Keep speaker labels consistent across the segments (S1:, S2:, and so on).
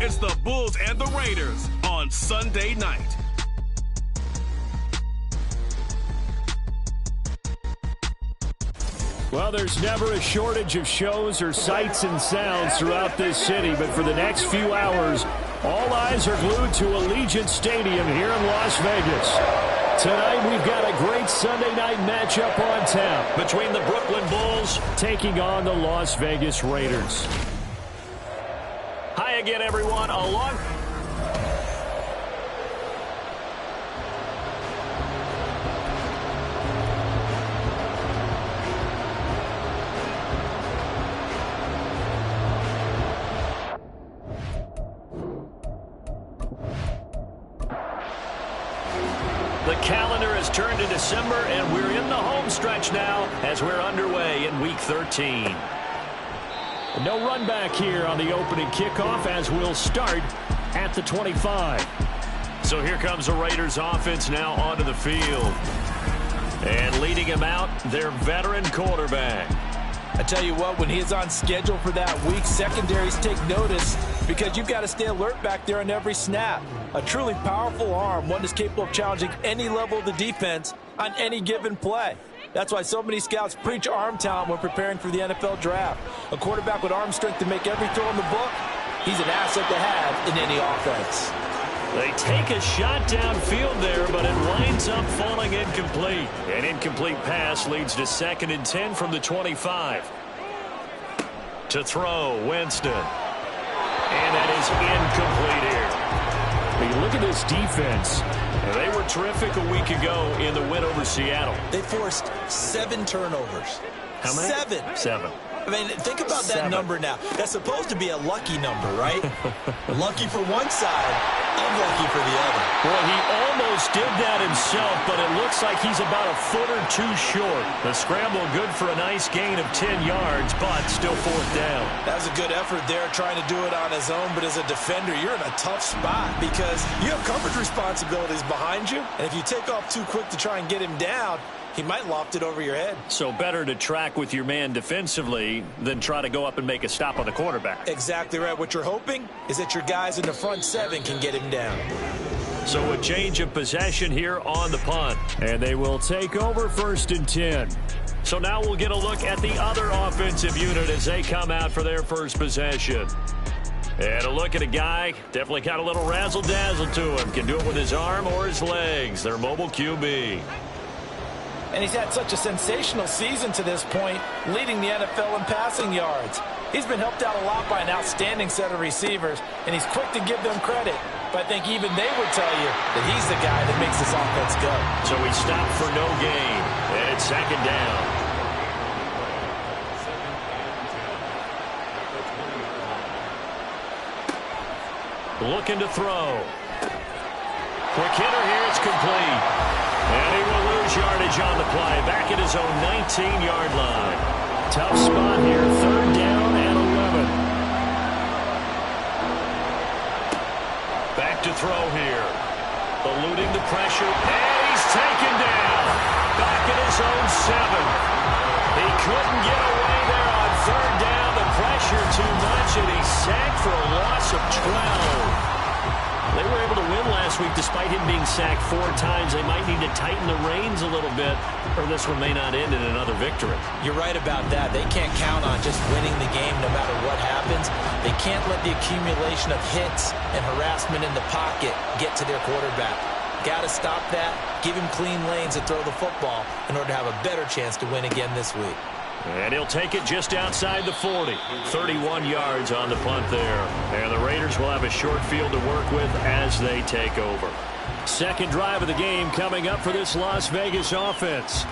S1: It's the Bulls and the Raiders on Sunday night.
S2: Well, there's never a shortage of shows or sights and sounds throughout this city, but for the next few hours, all eyes are glued to Allegiant Stadium here in Las Vegas. Tonight, we've got a great Sunday night matchup on tap between the Brooklyn Bulls taking on the Las Vegas Raiders. Hi again, everyone. Along. The calendar has turned to December, and we're in the home stretch now as we're underway in Week 13. No run back here on the opening kickoff as we'll start at the 25. So here comes the Raiders offense now onto the field. And leading him out, their veteran quarterback.
S3: I tell you what, when he is on schedule for that week, secondaries take notice because you've got to stay alert back there on every snap. A truly powerful arm, one that's capable of challenging any level of the defense on any given play. That's why so many scouts preach arm talent when preparing for the NFL draft. A quarterback with arm strength to make every throw in the book, he's an asset to have in any offense.
S2: They take a shot downfield there, but it winds up falling incomplete. An incomplete pass leads to 2nd and 10 from the 25. To throw, Winston. And that is incomplete here. Hey, look at this defense. They were terrific a week ago in the win over Seattle.
S3: They forced 7 turnovers.
S2: How many?
S3: 7. I mean, think about that number now. That's supposed to be a lucky number, right? Lucky for one side, unlucky for the other.
S2: Well, he almost did that himself, but it looks like he's about a foot or two short. The scramble good for a nice gain of 10 yards, but still 4th down.
S3: That was a good effort there trying to do it on his own, but as a defender, you're in a tough spot because you have coverage responsibilities behind you, and if you take off too quick to try and get him down, he might loft it over your head.
S2: So better to track with your man defensively than try to go up and make a stop on the quarterback.
S3: Exactly right. What you're hoping is that your guys in the front 7 can get him down.
S2: So a change of possession here on the punt. And they will take over 1st and 10. So now we'll get a look at the other offensive unit as they come out for their first possession. And a look at a guy, definitely got a little razzle-dazzle to him. Can do it with his arm or his legs. Their mobile QB.
S3: And he's had such a sensational season to this point, leading the NFL in passing yards. He's been helped out a lot by an outstanding set of receivers, and he's quick to give them credit. But I think even they would tell you that he's the guy that makes this offense go.
S2: So he stopped for no gain, and it's 2nd down. Looking to throw. Quick hitter here, it's complete. And he will lose yardage on the play, back at his own 19-yard line. Tough spot here, 3rd down and 11. Back to throw here. Eluding the pressure, and he's taken down. Back at his own 7. He couldn't get away there on 3rd down. The pressure too much, and he's sacked for a loss of 12. They were able to win last week despite him being sacked 4 times. They might need to tighten the reins a little bit, or this one may not end in another victory.
S3: You're right about that. They can't count on just winning the game no matter what happens. They can't let the accumulation of hits and harassment in the pocket get to their quarterback. Got to stop that, give him clean lanes to throw the football in order to have a better chance to win again this week.
S2: And he'll take it just outside the 40. 31 yards on the punt there. And the Raiders will have a short field to work with as they take over. 2nd drive of the game coming up for this Las Vegas offense.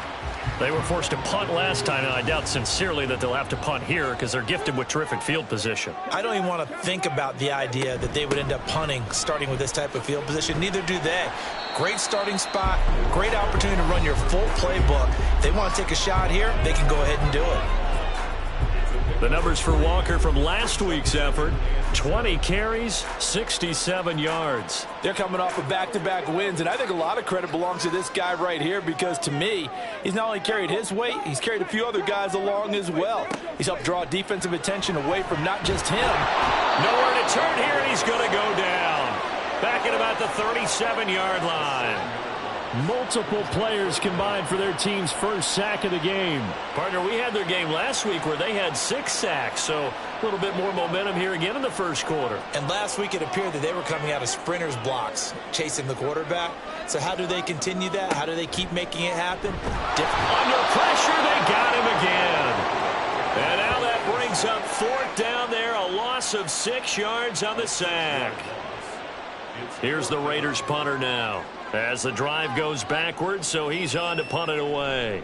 S2: They were forced to punt last time, and I doubt sincerely that they'll have to punt here because they're gifted with terrific field position.
S3: I don't even want to think about the idea that they would end up punting starting with this type of field position. Neither do they. Great starting spot, great opportunity to run your full playbook. If they want to take a shot here, they can go ahead and do it.
S2: The numbers for Walker from last week's effort, 20 carries, 67 yards.
S3: They're coming off of back-to-back wins, and I think a lot of credit belongs to this guy right here because, to me, he's not only carried his weight, he's carried a few other guys along as well. He's helped draw defensive attention away from not just him.
S2: Nowhere to turn here, and he's he's going to go down. Back at about the 37-yard line.
S4: Multiple players combined for their team's first sack of the game.
S2: Partner, we had their game last week where they had 6 sacks, so a little bit more momentum here again in the first quarter.
S3: And last week it appeared that they were coming out of sprinters blocks, chasing the quarterback. So how do they continue that? How do they keep making it happen?
S2: Under pressure, they got him again. And now that brings up 4th down there, a loss of 6 yards on the sack. Here's the Raiders punter now. As the drive goes backwards, so he's on to punt it away.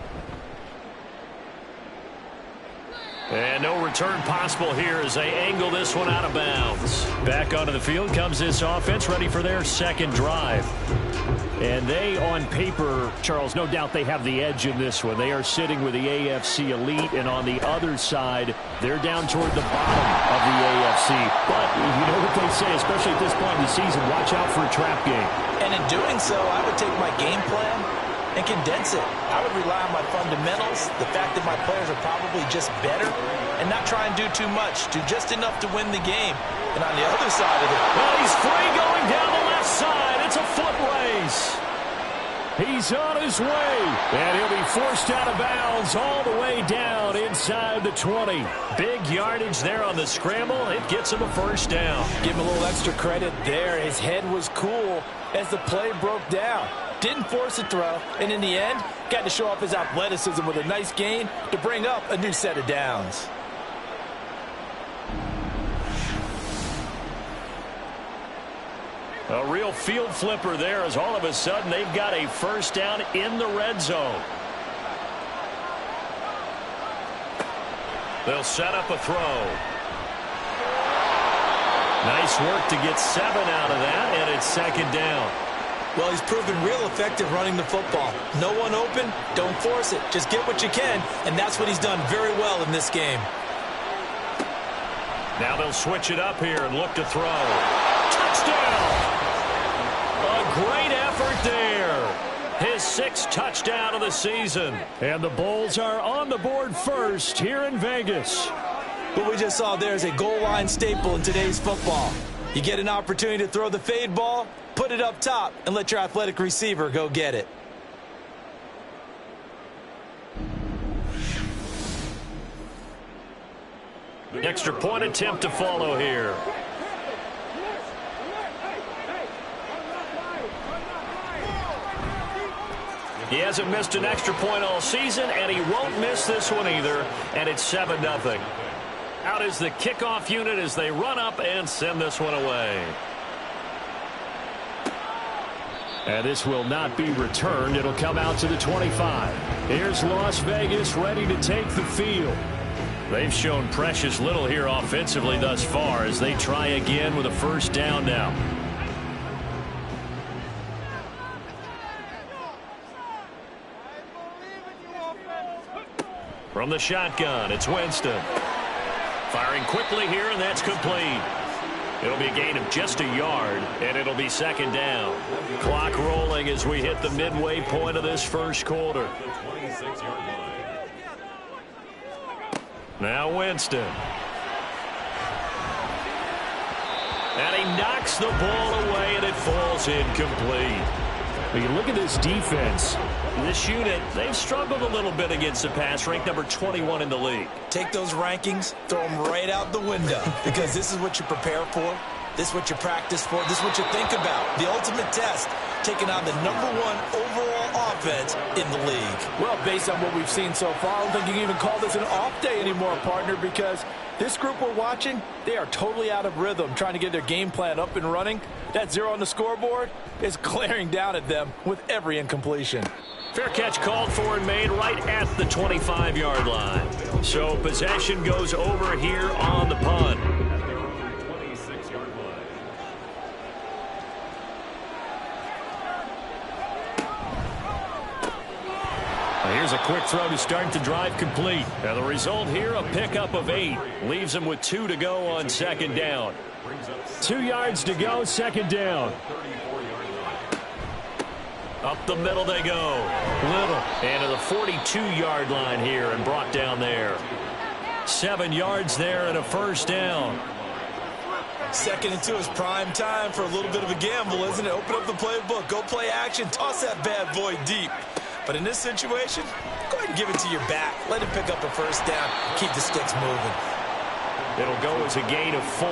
S2: And no return possible here as they angle this one out of bounds.
S4: Back onto the field comes this offense, ready for their second drive. And they, on paper, Charles, no doubt they have the edge in this one. They are sitting with the AFC elite, and on the other side, they're down toward the bottom of the AFC. But you know what they say, especially at this point in the season, watch out for a trap game.
S3: And in doing so, I would take my game plan and condense it. I would rely on my fundamentals, the fact that my players are probably just better, and not try and do too much, do just enough to win the game. And on the other side of it,
S2: well, he's free going down the left side. It's a foot race.
S4: He's on his way, and he'll be forced out of bounds all the way down inside the 20.
S2: Big yardage there on the scramble. It gets him a first down.
S3: Give him a little extra credit there. His head was cool as the play broke down. Didn't force a throw, and in the end, got to show off his athleticism with a nice gain to bring up a new set of downs.
S2: A real field flipper there as all of a sudden they've got a first down in the red zone. They'll set up a throw. Nice work to get 7 out of that, and it's second down.
S3: Well, he's proven real effective running the football. No one open, don't force it. Just get what you can, and that's what he's done very well in this game.
S2: Now they'll switch it up here and look to throw. Touchdown! A great effort there. His 6th touchdown of the season.
S4: And the Bulls are on the board first here in Vegas.
S3: What we just saw there is a goal line staple in today's football. You get an opportunity to throw the fade ball, put it up top, and let your athletic receiver go get it.
S2: Extra point attempt to follow here. He hasn't missed an extra point all season, and he won't miss this one either, and it's 7-0. Out is the kickoff unit as they run up and send this one away.
S4: And this will not be returned. It'll come out to the 25. Here's Las Vegas ready to take the field.
S2: They've shown precious little here offensively thus far as they try again with a first down now. From the shotgun, it's Winston. Firing quickly here, and that's complete. It'll be a gain of just a yard, and it'll be second down. Clock rolling as we hit the midway point of this first quarter. Now Winston. And he knocks the ball away, and it falls incomplete.
S4: When you look at this defense,
S2: this unit, they've struggled a little bit against the pass, ranked number 21 in the league.
S3: Take those rankings, throw them right out the window, because this is what you prepare for. This is what you practice for. This is what you think about. The ultimate test, taking on the #1 overall offense in the league. Well, based on what we've seen so far, I don't think you can even call this an off day anymore, partner, because this group we're watching, they are totally out of rhythm, trying to get their game plan up and running. That 0 on the scoreboard is glaring down at them with every incompletion.
S2: Fair catch called for and made right at the 25-yard line. So possession goes over here on the punt. Here's a quick throw to start the drive complete. And the result here, a pickup of 8. Leaves him with 2 to go on second down.
S4: 2 yards to go, second down.
S2: Up the middle they go. Little. And to the 42-yard line here and brought down there. 7 yards there and a first down.
S3: Second and 2 is prime time for a little bit of a gamble, isn't it? Open up the playbook, go play action, toss that bad boy deep. But in this situation, go ahead and give it to your back. Let him pick up a first down, keep the sticks moving.
S4: It'll go as a gain of 4,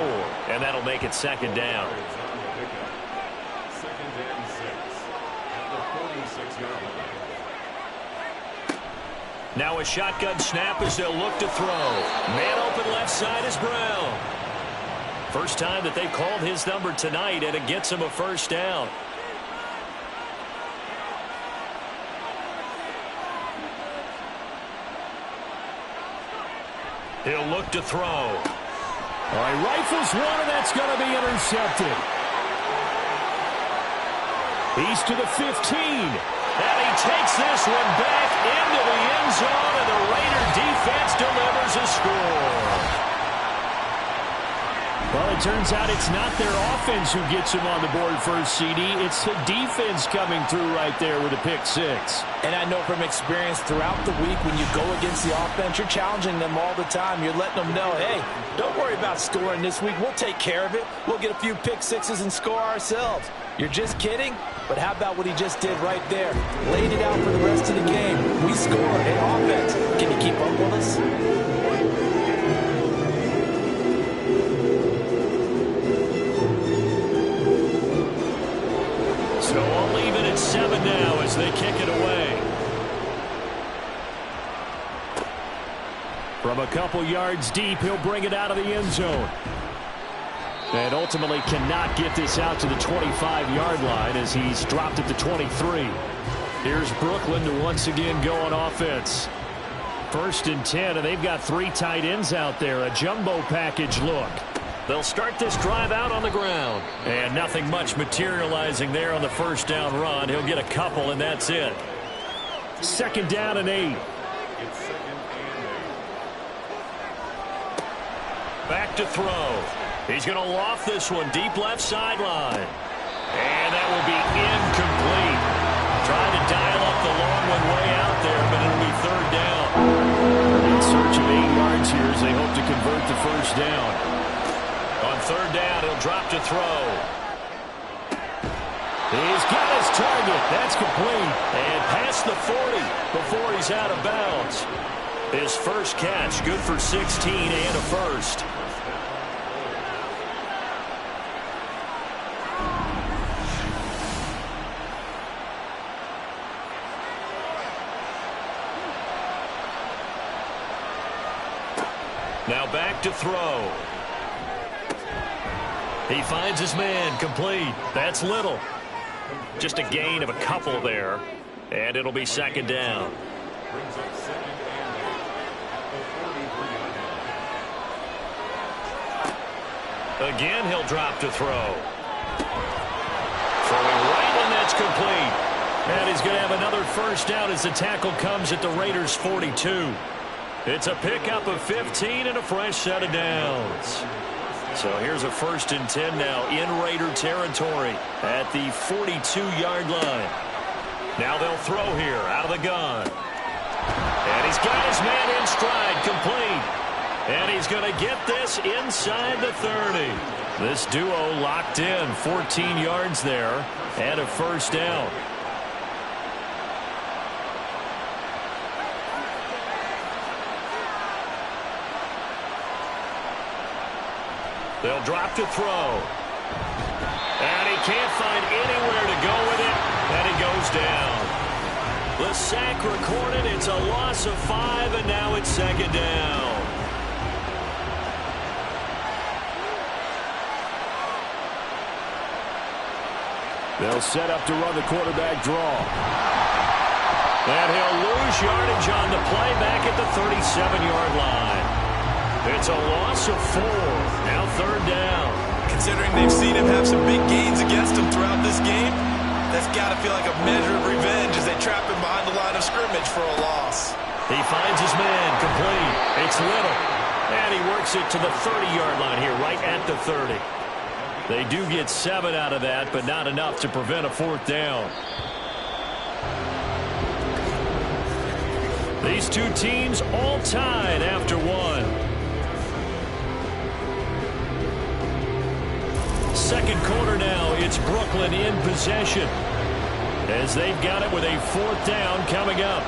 S4: and that'll make it second down. Now a shotgun snap as they'll look to throw. Man open left side is Brown. First time that they called his number tonight, and it gets him a first down. He'll look to throw. All right, rifles one, and that's going to be intercepted. He's to the 15. And he takes this one back into the end zone, and the Raider defense delivers a score. Well, it turns out it's not their offense who gets him on the board first, CD. It's the defense coming through right there with a pick 6.
S3: And I know from experience throughout the week, when you go against the offense, you're challenging them all the time. You're letting them know, hey, don't worry about scoring this week. We'll take care of it. We'll get a few pick 6s and score ourselves. You're just kidding? But how about what he just did right there? Laid it out for the rest of the game. We scored. Hey, offense, can you keep up with us?
S4: So all even at 7 now as they kick it away. From a couple yards deep, he'll bring it out of the end zone. And ultimately cannot get this out to the 25-yard line as he's dropped at the 23. Here's Brooklyn to once again go on offense. First and 10, and they've got 3 tight ends out there. A jumbo package look. They'll start this drive out on the ground. And nothing much materializing there on the first down run. He'll get a couple, and that's it. Second down and 8. Back to throw. He's going to loft this one deep left sideline. And that will be incomplete. Trying to dial up the long one way out there, but it'll be third down. In search of 8 yards here as they hope to convert the first down. On third down, he'll drop to throw. He's got his target. That's complete. And past the 40 before he's out of bounds. His first catch, good for 16 and a first. Now back to throw. He finds his man, complete. That's Little. Just a gain of a couple there. And it'll be second down. Again, he'll drop to throw. Throwing right, and that's complete. And he's going to have another first down as the tackle comes at the Raiders' 42. It's a pickup of 15 and a fresh set of downs. So here's a first and 10 now in Raider territory at the 42-yard line. Now they'll throw here out of the gun. And he's got his man in stride, complete. And he's going to get this inside the 30. This duo locked in, 14 yards there and a first down. They'll drop to throw. And he can't find anywhere to go with it. And he goes down. The sack recorded. It's a loss of 5, and now it's second down. They'll set up to run the quarterback draw. And he'll lose yardage on the play back at the 37-yard line. It's a loss of 4. Now third down.
S3: Considering they've seen him have some big gains against him throughout this game, that's got to feel like a measure of revenge as they trap him behind the line of scrimmage for a loss.
S4: He finds his man, complete. It's Little. And he works it to the 30-yard line here, right at the 30. They do get 7 out of that, but not enough to prevent a fourth down. These two teams all tied after one. Second quarter now, it's Brooklyn in possession as they've got it with a 4th down coming up.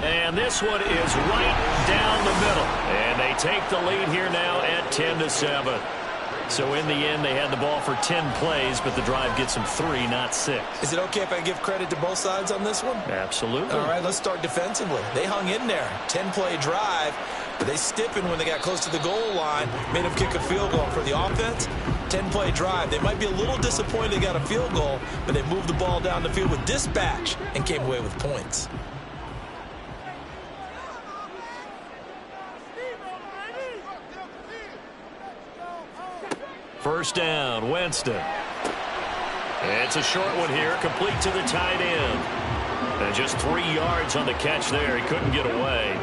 S4: And this one is right down the middle. And they take the lead here now at 10-7. So in the end, they had the ball for 10 plays, but the drive gets them 3, not 6.
S3: Is it okay if I give credit to both sides on this one?
S4: Absolutely.
S3: All right, let's start defensively. They hung in there. 10-play drive, but they stiffened when they got close to the goal line, made them kick a field goal. For the offense, 10-play drive. They might be a little disappointed they got a field goal, but they moved the ball down the field with dispatch and came away with points.
S4: First down, Winston. It's a short one here, complete to the tight end. And just 3 yards on the catch there. He couldn't get away.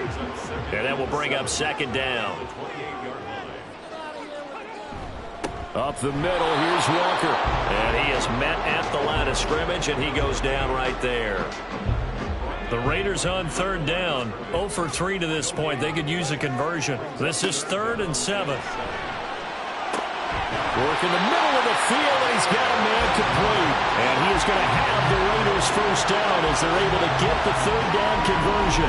S4: And that will bring up second down. Up the middle, here's Walker. And he is met at the line of scrimmage, and he goes down right there. The Raiders on third down, 0 for 3 to this point. They could use a conversion. This is 3rd and 7. Work in the middle of the field, and he's got a man complete. And he is going to have the Raiders first down as they're able to get the 3rd down conversion.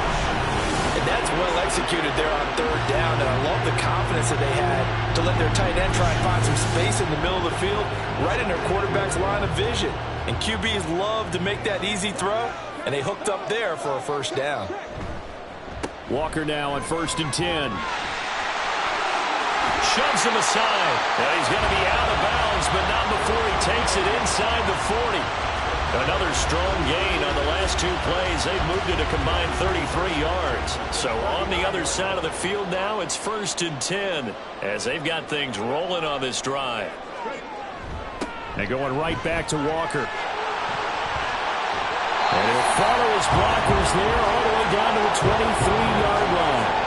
S3: And that's well executed there on 3rd down, and I love the confidence that they had to let their tight end try and find some space in the middle of the field, right in their quarterback's line of vision. And QBs love to make that easy throw, and they hooked up there for a first down.
S4: Walker now on 1st and 10. Shoves him aside. And he's going to be out of bounds, but not before he takes it inside the 40. Another strong gain on the last 2 plays. They've moved it a combined 33 yards. So on the other side of the field now, it's 1st and 10 as they've got things rolling on this drive. And going right back to Walker. And he'll follow his blockers there all the way down to the 23-yard line.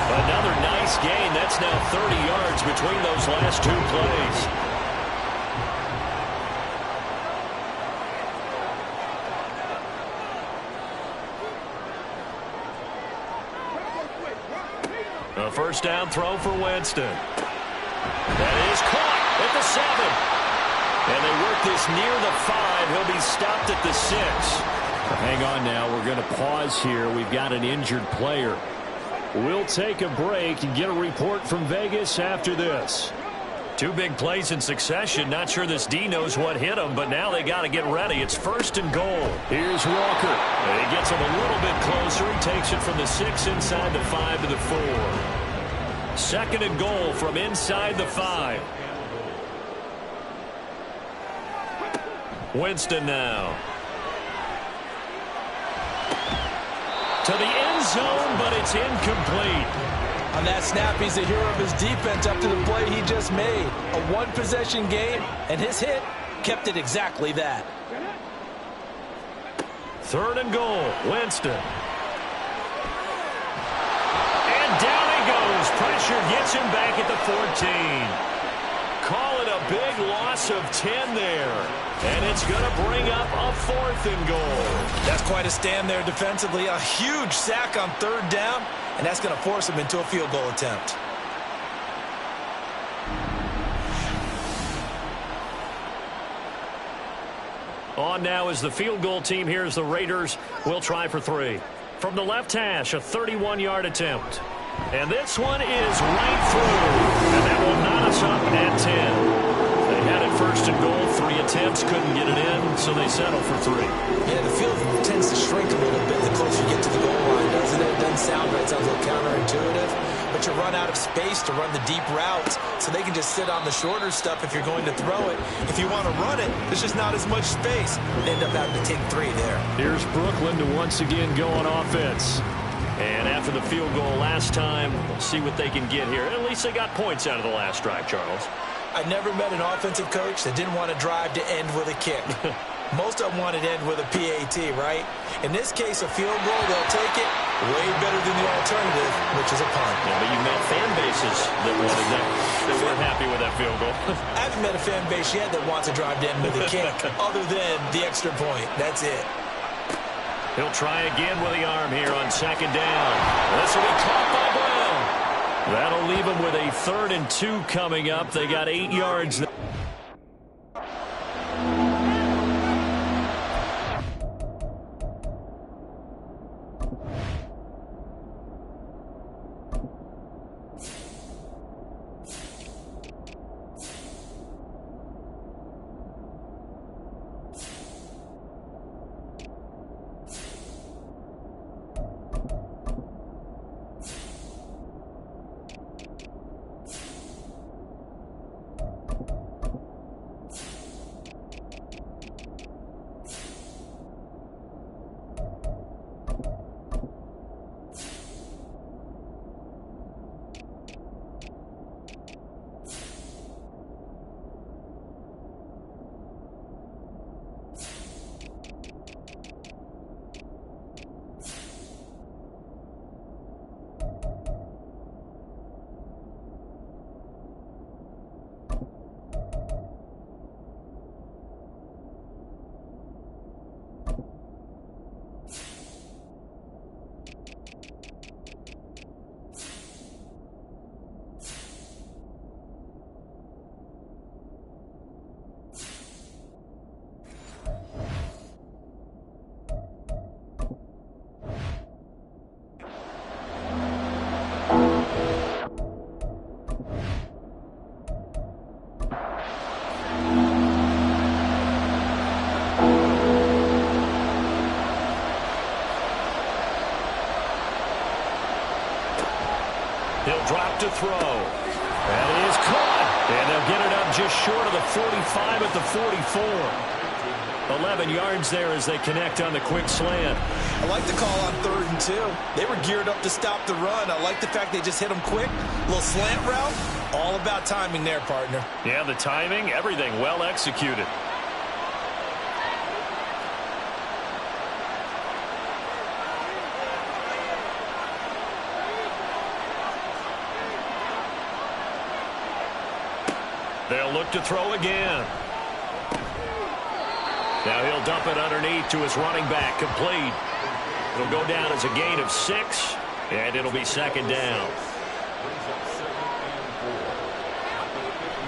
S4: Another nice gain. That's now 30 yards between those last 2 plays. A first down throw for Winston. That is caught at the 7. And they work this near the 5. He'll be stopped at the 6. Hang on now. We're going to pause here. We've got an injured player. We'll take a break and get a report from Vegas after this. 2 big plays in succession. Not sure this D knows what hit him, but now they got to get ready. It's 1st and goal. Here's Walker. And he gets him a little bit closer. He takes it from the 6 inside the 5 to the 4. 2nd and goal from inside the 5. Winston now. To the end zone, but it's incomplete.
S3: On that snap, he's a hero of his defense up to the play he just made. A 1-possession game, and his hit kept it exactly that.
S4: 3rd and goal, Winston. And down he goes. Pressure gets him back at the 14. Call it a big loss of 10 there. And it's going to bring up a 4th and goal.
S3: That's quite a stand there defensively. A huge sack on 3rd down, and that's going to force him into a field goal attempt.
S4: On now is the field goal team. Here's the Raiders. We'll try for 3. From the left hash, a 31-yard attempt. And this one is right through. And that will knot us up at 10. They had it 1st and goal, 3 attempts, couldn't get it in, so they settle for 3.
S3: Yeah, the field tends to shrink a little bit the closer you get to the goal line, doesn't it? It doesn't sound right. It sounds a little counterintuitive. But you run out of space to run the deep routes, so they can just sit on the shorter stuff if you're going to throw it. If you want to run it, there's just not as much space. They end up having to take 3 there.
S4: Here's Brooklyn to once again go on offense. And after the field goal last time, we'll see what they can get here. At least they got points out of the last drive, Charles.
S3: I never met an offensive coach that didn't want to drive to end with a kick. Most of them wanted to end with a PAT, right? In this case, a field goal, they'll take it way better than the alternative, which is a punt.
S4: Yeah, but you've met fan bases that wanted that, that weren't happy with that field goal.
S3: I haven't met a fan base yet that wants to drive to end with a kick, other than the extra point. That's it.
S4: He'll try again with the arm here on 2nd down. This will be caught by Brown. That'll leave them with a 3rd and 2 coming up. They got 8 yards. He'll drop to throw. That is caught. And they'll get it up just short of the 45 at the 44. 11 yards there as they connect on the quick slant.
S3: I like the call on 3rd and 2. They were geared up to stop the run. I like the fact they just hit them quick. A little slant route. All about timing there, partner.
S4: Yeah, the timing, everything well executed. They'll look to throw again. Now he'll dump it underneath to his running back. Complete. It'll go down as a gain of 6, and it'll be 2nd down.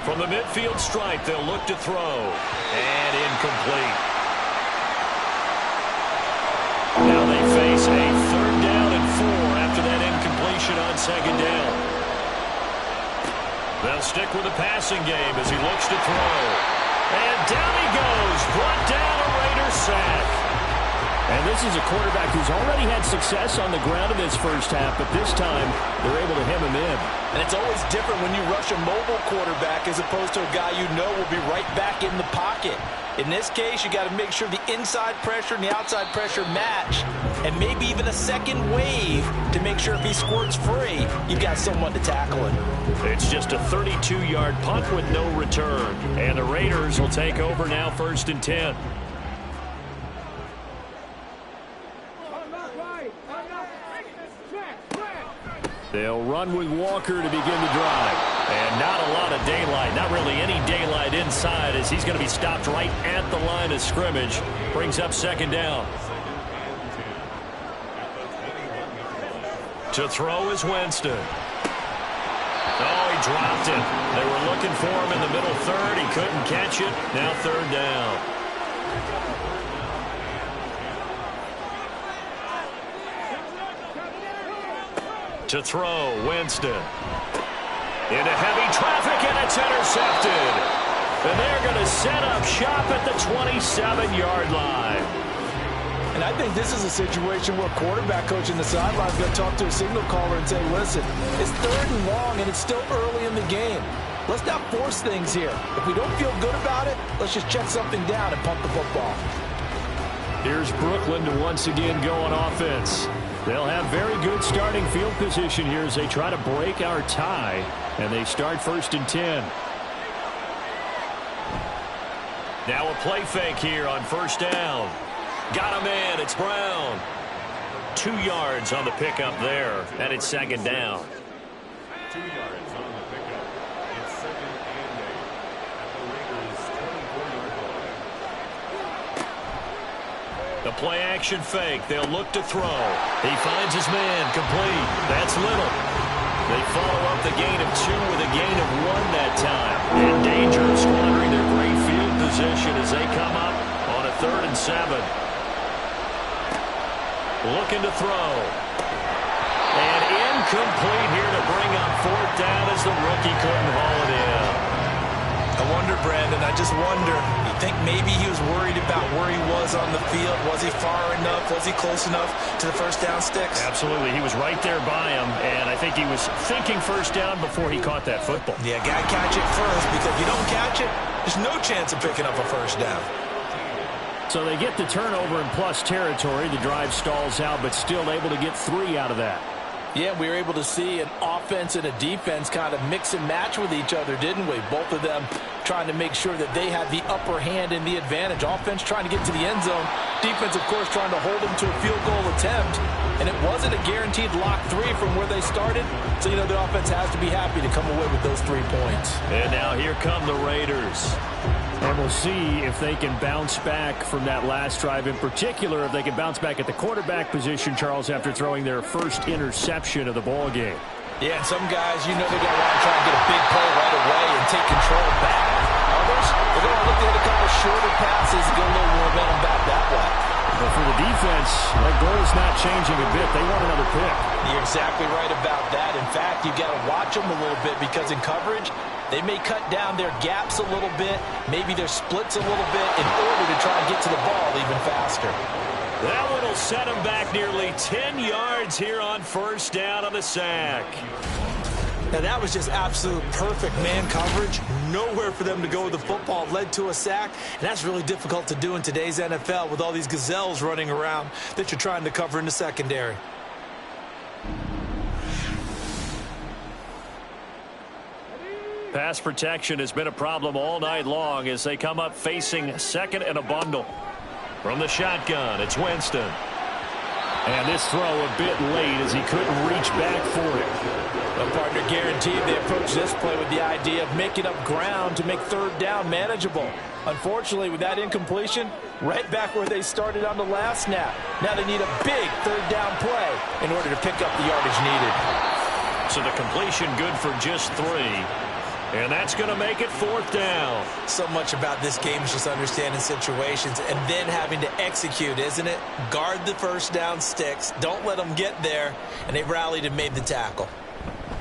S4: From the midfield stripe, they'll look to throw. And incomplete. Now they face a 3rd down and 4 after that incompletion on 2nd down. They'll stick with the passing game as he looks to throw. And down he goes. Brought down, a Raiders sack.
S5: And this is a quarterback who's already had success on the ground in this first half, but this time they're able to hem him in.
S3: And it's always different when you rush a mobile quarterback as opposed to a guy you know will be right back in the pocket. In this case, you got to make sure the inside pressure and the outside pressure match, and maybe even a second wave to make sure if he squirts free, you've got someone to tackle him.
S4: It's just a 32-yard punt with no return, and the Raiders will take over now, 1st and 10. They'll run with Walker to begin the drive. And not a lot of daylight, not really any daylight inside as he's going to be stopped right at the line of scrimmage. Brings up 2nd down. To throw is Winston. Oh, he dropped it. They were looking for him in the middle 3rd. He couldn't catch it. Now 3rd down. To throw, Winston. Into heavy traffic, and it's intercepted. And they're going to set up shop at the 27-yard line.
S3: And I think this is a situation where quarterback coach in the sideline is going to talk to a signal caller and say, listen, it's 3rd and long, and it's still early in the game. Let's not force things here. If we don't feel good about it, let's just check something down and pump the football.
S4: Here's Brooklyn to once again go on offense. They'll have very good starting field position here as they try to break our tie, and they start 1st and 10. Now a play fake here on 1st down. Got him in. It's Brown. 2 yards on the pickup there, and it's 2nd down.
S1: 2 yards on the pickup. It's 2nd and 8 at the Raiders' 24-yard line.
S4: The play action fake. They'll look to throw. He finds his man. Complete. That's Little. They follow up the gain of 2 with a gain of 1 that time. In danger of squandering their great field position as they come up on a 3rd and 7. Looking to throw. And incomplete here to bring up 4th down as the rookie couldn't haul it in.
S3: I wonder, Brandon, I just wonder, you think maybe he was worried about where he was on the field? Was he far enough? Was he close enough to the first down sticks?
S4: Absolutely. He was right there by him, and I think he was thinking first down before he caught that football.
S3: Yeah, got to catch it first, because if you don't catch it, there's no chance of picking up a first down.
S4: So they get the turnover in plus territory. The drive stalls out, but still able to get 3 out of that.
S3: Yeah, we were able to see an offense and a defense kind of mix and match with each other, didn't we? Both of them trying to make sure that they had the upper hand and the advantage. Offense trying to get to the end zone. Defense, of course, trying to hold them to a field goal attempt. And it wasn't a guaranteed lock 3 from where they started. So, you know, the offense has to be happy to come away with those 3 points.
S4: And now here come the Raiders. And we'll see if they can bounce back from that last drive. In particular, if they can bounce back at the quarterback position, Charles, after throwing their first interception of the ball game.
S3: Yeah, and some guys, you know, they're going to want to try and get a big play right away and take control back. Others, they're going to look to hit a couple shorter passes and get a little momentum back that way.
S4: But for the defense, that goal is not changing a bit. They want another pick.
S3: You're exactly right about that. In fact, you've got to watch them a little bit, because in coverage, they may cut down their gaps a little bit, maybe their splits a little bit, in order to try and get to the ball even faster.
S4: That one will set them back nearly 10 yards here on first down on the sack.
S3: Now, that was just absolute perfect man coverage. Nowhere for them to go with the football. Led to a sack, and that's really difficult to do in today's NFL with all these gazelles running around that you're trying to cover in the secondary.
S4: Pass protection has been a problem all night long as they come up facing 2nd and a bundle. From the shotgun, it's Winston. And this throw a bit late as he couldn't reach back for it.
S3: A partner guaranteed they approach this play with the idea of making up ground to make 3rd down manageable. Unfortunately, with that incompletion, right back where they started on the last snap. Now they need a big 3rd down play in order to pick up the yardage needed.
S4: So the completion good for just 3. And that's going to make it 4th down.
S3: So much about this game is just understanding situations and then having to execute, isn't it? Guard the first down sticks. Don't let them get there. And they rallied and made the tackle.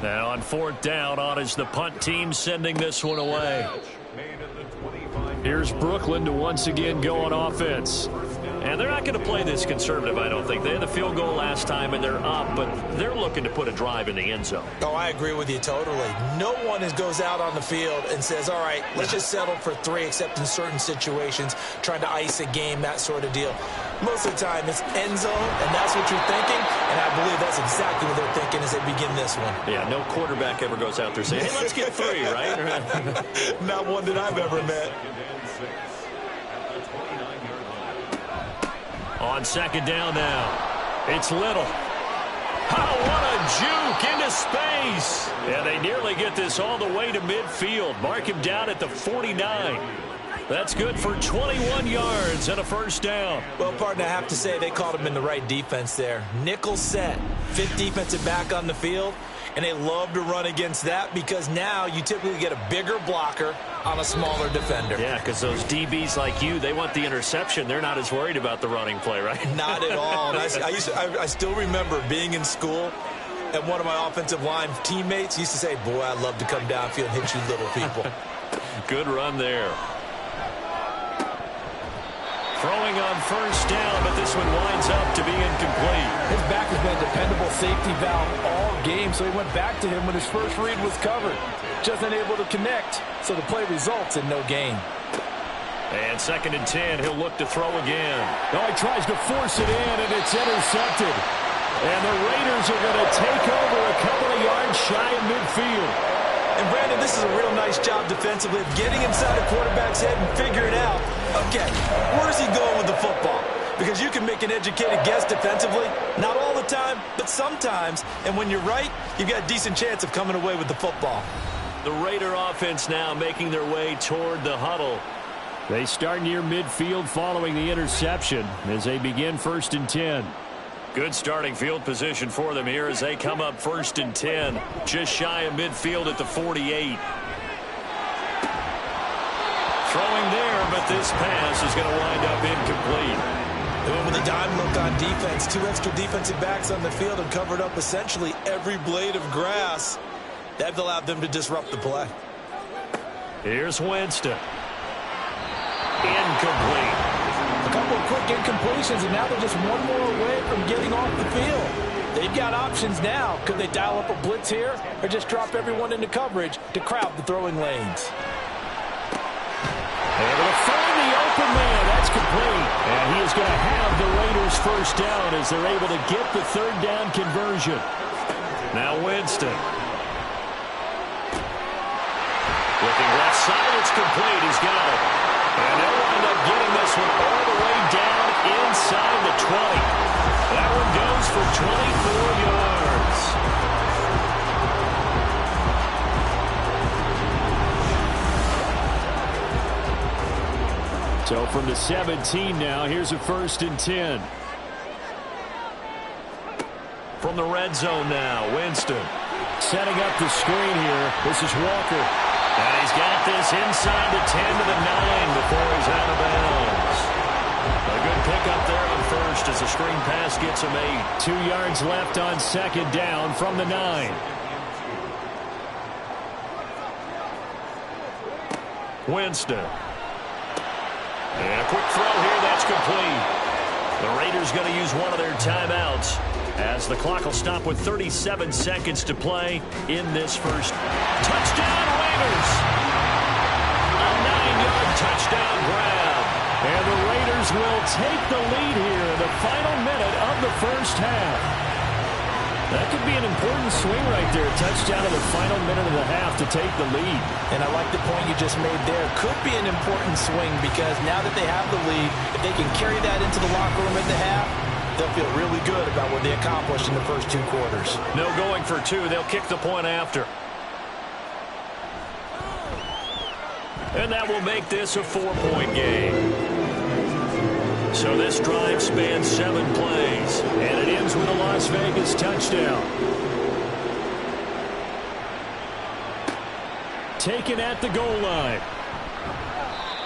S4: Now on 4th down, on is the punt team sending this one away. Here's Brooklyn to once again go on offense. And they're not going to play this conservative, I don't think. They had the field goal last time, and they're up, but they're looking to put a drive in the end zone.
S3: Oh, I agree with you totally. No one goes out on the field and says, all right, let's just settle for 3, except in certain situations, trying to ice a game, that sort of deal. Most of the time, it's end zone, and that's what you're thinking, and I believe that's exactly what they're thinking as they begin this one.
S4: Yeah, no quarterback ever goes out there saying, hey, let's get 3, right?
S3: Not one that I've ever met.
S4: On 2nd down now, it's Little. Oh, what a juke into space. Yeah, they nearly get this all the way to midfield. Mark him down at the 49. That's good for 21 yards and a first down.
S3: Well, partner, I have to say they caught him in the right defense there. Nickel set, 5th defensive back on the field, and they love to run against that because now you typically get a bigger blocker on a smaller defender.
S4: Yeah, because those DBs like you, they want the interception. They're not as worried about the running play, right?
S3: Not at all. And I still remember being in school, and one of my offensive line teammates used to say, boy, I'd love to come downfield and hit you little people.
S4: Good run there. Throwing on first down, but this one winds up to be incomplete.
S3: His back has been a dependable safety valve all game, so he went back to him when his first read was covered. Just unable to connect, so the play results in no gain.
S4: And 2nd and 10, he'll look to throw again.
S5: Oh, he tries to force it in, and it's intercepted. And the Raiders are going to take over a couple of yards shy of midfield.
S3: And, Brandon, this is a real nice job defensively of getting inside the quarterback's head and figuring out, okay, where's he going with the football? Because you can make an educated guess defensively, not all the time, but sometimes. And when you're right, you've got a decent chance of coming away with the football.
S4: The Raider offense now making their way toward the huddle.
S5: They start near midfield following the interception as they begin 1st and 10.
S4: Good starting field position for them here as they come up 1st and 10. Just shy of midfield at the 48. Throwing there, but this pass is going to wind up incomplete.
S3: They went with a dime look on defense. 2 extra defensive backs on the field and covered up essentially every blade of grass. That allowed them to disrupt the play.
S4: Here's Winston. Incomplete.
S3: A couple of quick incompletions, and now they're just one more away from getting off the field. They've got options now. Could they dial up a blitz here or just drop everyone into coverage to crowd the throwing lanes?
S5: Able to find the open man. That's complete. And he is going to have the Raiders first down as they're able to get the 3rd down conversion.
S4: Now Winston. Looking left side, it's complete. He's got it. And they'll wind up getting this one all the way down inside the 20. That one goes for 24 yards.
S5: So from the 17 now, here's a 1st and 10.
S4: From the red zone now, Winston.
S5: Setting up the screen here. This is Walker.
S4: And he's got this inside the 10 to the 9 before he's out of bounds. A good pickup there on 1st as the screen pass gets him 8.
S5: 2 yards left on 2nd down from the 9.
S4: Winston. And a quick throw here, that's complete. The Raiders going to use one of their timeouts as the clock will stop with 37 seconds to play in this first. Touchdown, Raiders! A 9-yard touchdown grab.
S5: And the Raiders will take the lead here in the final minute of the first half. That could be an important swing right there. A touchdown in the final minute of the half to take the lead.
S3: And I like the point you just made there. Could be an important swing because now that they have the lead, if they can carry that into the locker room at the half, they'll feel really good about what they accomplished in the first 2 quarters.
S4: No going for 2. They'll kick the point after. And that will make this a 4-point game. So this drive spans 7 plays.
S5: And it ends with a Las Vegas touchdown. Taken at the goal line.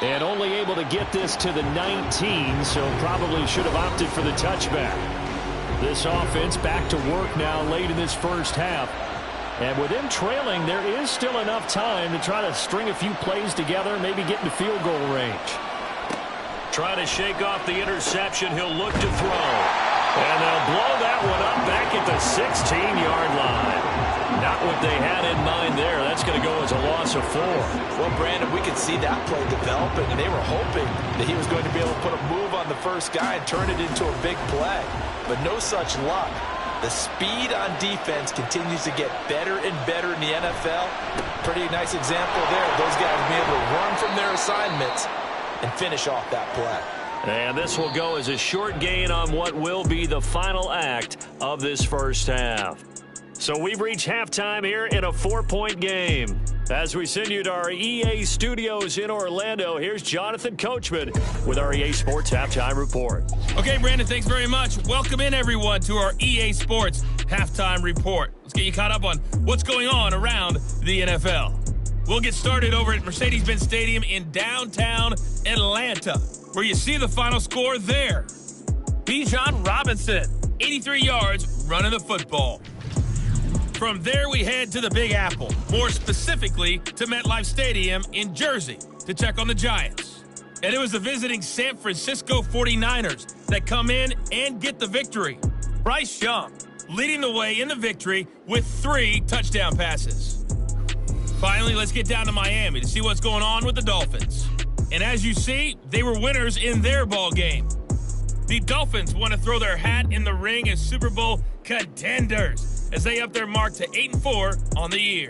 S5: And only able to get this to the 19, so probably should have opted for the touchback. This offense back to work now late in this first half. And with them trailing, there is still enough time to try to string a few plays together, maybe get into field goal range.
S4: Trying to shake off the interception. He'll look to throw. And they'll blow that one up back at the 16-yard line. Not what they had in mind there. That's going to go as a loss of 4.
S3: Well, Brandon, we could see that play developing, and they were hoping that he was going to be able to put a move on the first guy and turn it into a big play. But no such luck. The speed on defense continues to get better and better in the NFL. Pretty nice example there. Those guys being able to run from their assignments and finish off that play.
S4: And this will go as a short gain on what will be the final act of this first half. So we've reached halftime here in a 4-point game. As we send you to our EA studios in Orlando, here's Jonathan Coachman with our EA Sports Halftime Report.
S6: Okay, Brandon, thanks very much. Welcome in, everyone, to our EA Sports Halftime Report. Let's get you caught up on what's going on around the NFL. We'll get started over at Mercedes-Benz Stadium in downtown Atlanta, where you see the final score there. Bijan Robinson, 83 yards, running the football. From there, we head to the Big Apple, more specifically to MetLife Stadium in Jersey to check on the Giants. And it was the visiting San Francisco 49ers that come in and get the victory. Bryce Young leading the way in the victory with 3 touchdown passes. Finally, let's get down to Miami to see what's going on with the Dolphins. And as you see, they were winners in their ball game. The Dolphins want to throw their hat in the ring as Super Bowl contenders as they up their mark to 8-4 on the year.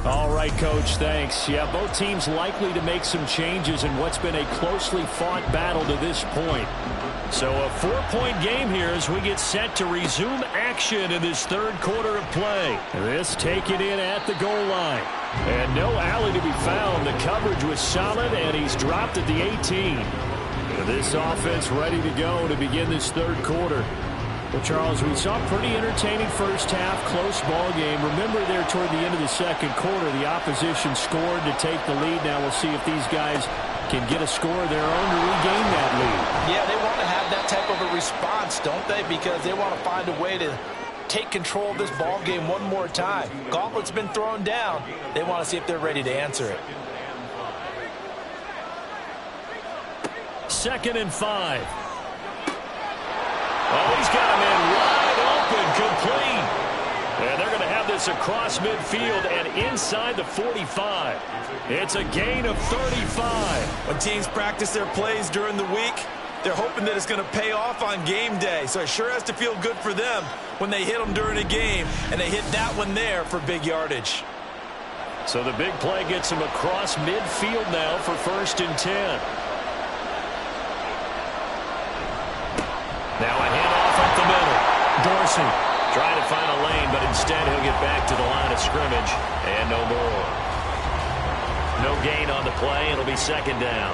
S4: All right, Coach, thanks. Yeah, both teams likely to make some changes in what's been a closely fought battle to this point. So a 4-point game here as we get set to resume action in this third quarter of play. This taken in at the goal line. And no alley to be found. The coverage was solid, and he's dropped at the 18. This offense ready to go to begin this third quarter. Well, Charles, we saw a pretty entertaining first half, close ball game. Remember there toward the end of the second quarter, the opposition scored to take the lead. Now we'll see if these guys can get a score of their own to regain that lead.
S3: Yeah, they want to have that type of a response, don't they? Because they want to find a way to take control of this ball game one more time. Gauntlet's been thrown down. They want to see if they're ready to answer it.
S4: 2nd and 5. Oh, he's got him in wide open, complete. And they're going to have this across midfield and inside the 45. It's a gain of 35.
S3: When teams practice their plays during the week, they're hoping that it's going to pay off on game day. So it sure has to feel good for them when they hit them during a game, and they hit that one there for big yardage.
S4: So the big play gets him across midfield now for 1st and 10. Now a handoff up the middle. Dorsey trying to find a lane, but instead he'll get back to the line of scrimmage, and no more. No gain on the play. It'll be 2nd down.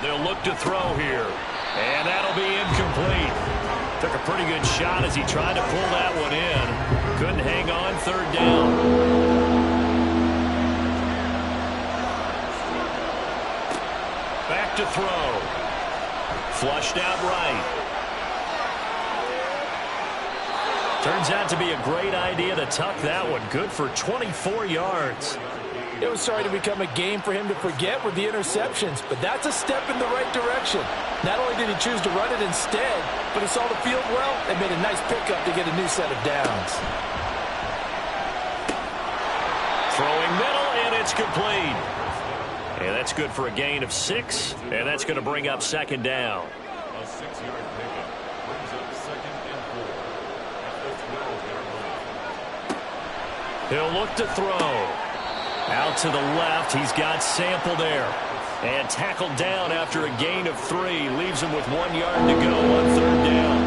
S4: They'll look to throw here, and that'll be incomplete. Took a pretty good shot as he tried to pull that one in. Couldn't hang on. 3rd down. Back to throw. Flushed out right. Turns out to be a great idea to tuck that one. Good for 24 yards.
S3: It was starting to become a game for him to forget with the interceptions, but that's a step in the right direction. Not only did he choose to run it instead, but he saw the field well and made a nice pickup to get a new set of downs.
S4: Throwing middle, and it's complete. And that's good for a gain of 6, and that's going to bring up 2nd down.
S1: A 6-yard pickup brings up 2nd and 4 at the 12-yard line.
S4: He'll look to throw. Out to the left, he's got Sample there. And tackled down after a gain of 3. Leaves him with 1 yard to go on 3rd down.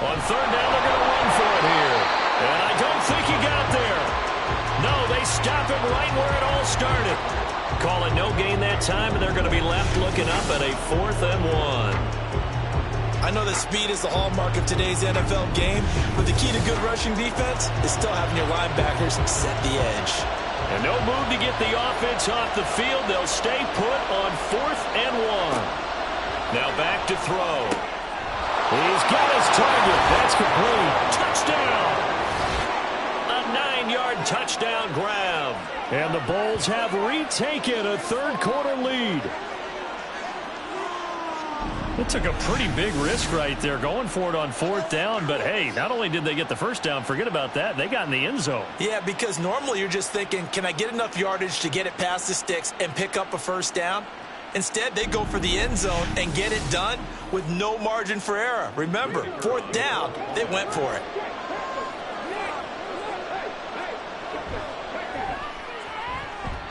S4: On 3rd down, they're going to run for it here. And I don't think he got there. No, they stop him right where it all started. Call it no gain that time, and they're going to be left looking up at a 4th and 1.
S3: I know that speed is the hallmark of today's NFL game, but the key to good rushing defense is still having your linebackers set the edge.
S4: And no move to get the offense off the field. They'll stay put on 4th and 1. Now back to throw. He's got his target. That's complete. Touchdown. A 9-yard touchdown grab. And the Bulls have retaken a third quarter lead. It took a pretty big risk right there going for it on 4th down. But, hey, not only did they get the first down, forget about that, they got in the end zone.
S3: Yeah, because normally you're just thinking, can I get enough yardage to get it past the sticks and pick up a first down? Instead, they go for the end zone and get it done with no margin for error. Remember, 4th down, they went for it.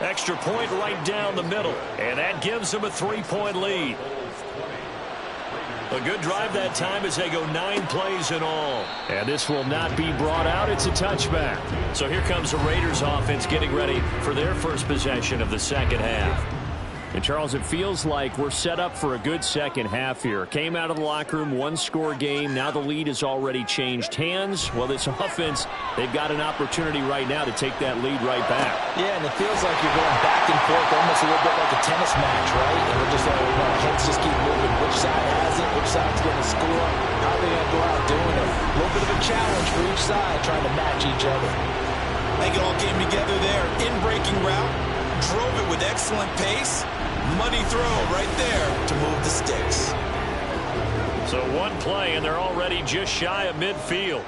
S4: Extra point right down the middle, and that gives them a 3-point lead. A good drive that time as they go 9 plays in all. And this will not be brought out. It's a touchback. So here comes the Raiders offense getting ready for their first possession of the second half. And, Charles, it feels like we're set up for a good second half here. Came out of the locker room, 1-score game. Now the lead has already changed hands. Well, this offense, they've got an opportunity right now to take that lead right back.
S3: Yeah, and it feels like you're going back and forth, almost a little bit like a tennis match, right? And we're just our heads just keep moving. Which side has it? Which side's going to score? How are they going to go out doing it? A little bit of a challenge for each side, trying to match each other. I think it all came together there. In-breaking route, drove it with excellent pace. Money throw right there to move the sticks.
S4: So one play, and they're already just shy of midfield.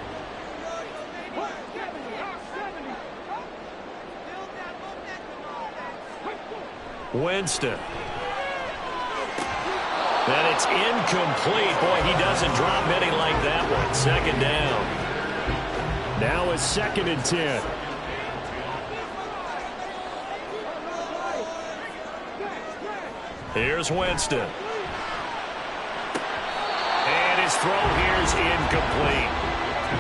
S4: Winston. And it's incomplete. Boy, he doesn't drop many like that one. Second down. Now it's 2nd and 10. Here's Winston. And his throw here is incomplete.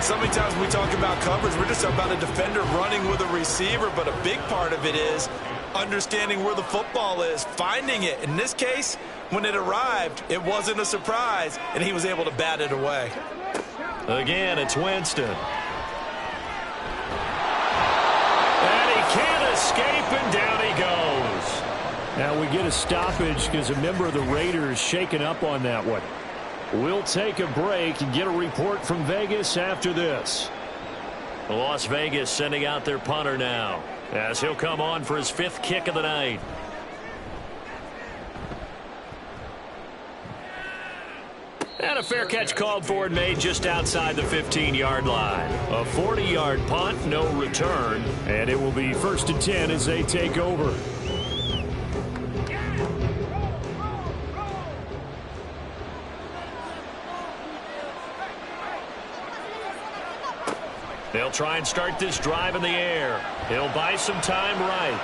S3: So many times we talk about coverage, we're just talking about a defender running with a receiver, but a big part of it is understanding where the football is, finding it. In this case, when it arrived, it wasn't a surprise, and he was able to bat it away.
S4: Again, it's Winston. And he can't escape, and down he goes. Now we get a stoppage because a member of the Raiders shaken up on that one. We'll take a break and get a report from Vegas after this. Las Vegas sending out their punter now as he'll come on for his 5th kick of the night. And a fair catch called for and made just outside the 15-yard line. A 40-yard punt, no return, and it will be 1st and 10 as they take over. They'll try and start this drive in the air. He'll buy some time right.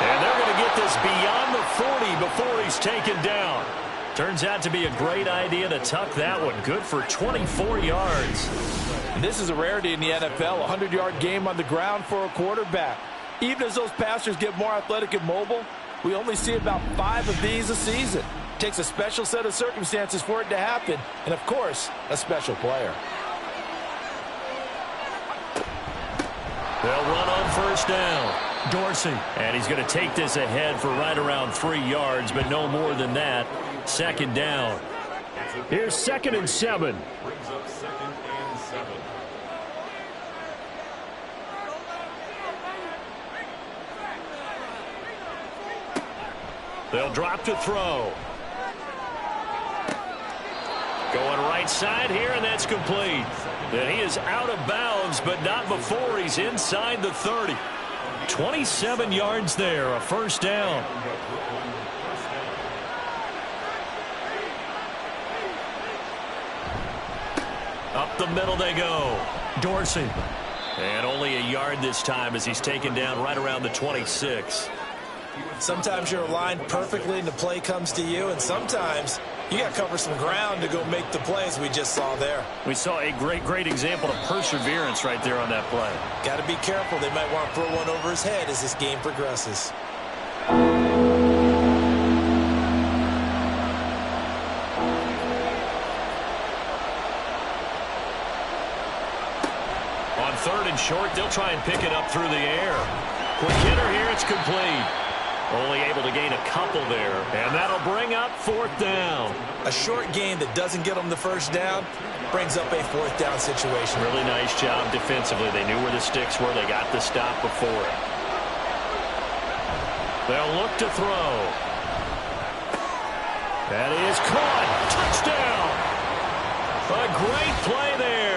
S4: And they're going to get this beyond the 40 before he's taken down. Turns out to be a great idea to tuck that one. Good for 24 yards.
S3: And this is a rarity in the NFL, a 100-yard game on the ground for a quarterback. Even as those passers get more athletic and mobile, we only see about 5 of these a season. It takes a special set of circumstances for it to happen, and of course, a special player.
S4: They'll run on 1st down. Dorsey. And he's going to take this ahead for right around 3 yards, but no more than that. 2nd down. Here's 2nd and 7.
S1: Brings up 2nd and 7.
S4: They'll drop to throw. Going right side here, and that's complete. And he is out of bounds, but not before he's inside the 30. 27 yards there, a 1st down. Up the middle they go. Dorsey. And only a yard this time as he's taken down right around the 26.
S3: Sometimes you're aligned perfectly and the play comes to you, and sometimes you got to cover some ground to go make the plays we just saw there.
S4: We saw a great example of perseverance right there on that play.
S3: Got to be careful. They might want to throw one over his head as this game progresses.
S4: On 3rd and short, they'll try and pick it up through the air. Quick hitter here, it's complete. Only able to gain a couple there, and that'll bring up 4th down.
S3: A short gain that doesn't get them the 1st down brings up a 4th down situation.
S4: Really nice job defensively. They knew where the sticks were. They got the stop before it. They'll look to throw. That is caught. Touchdown. A great play there.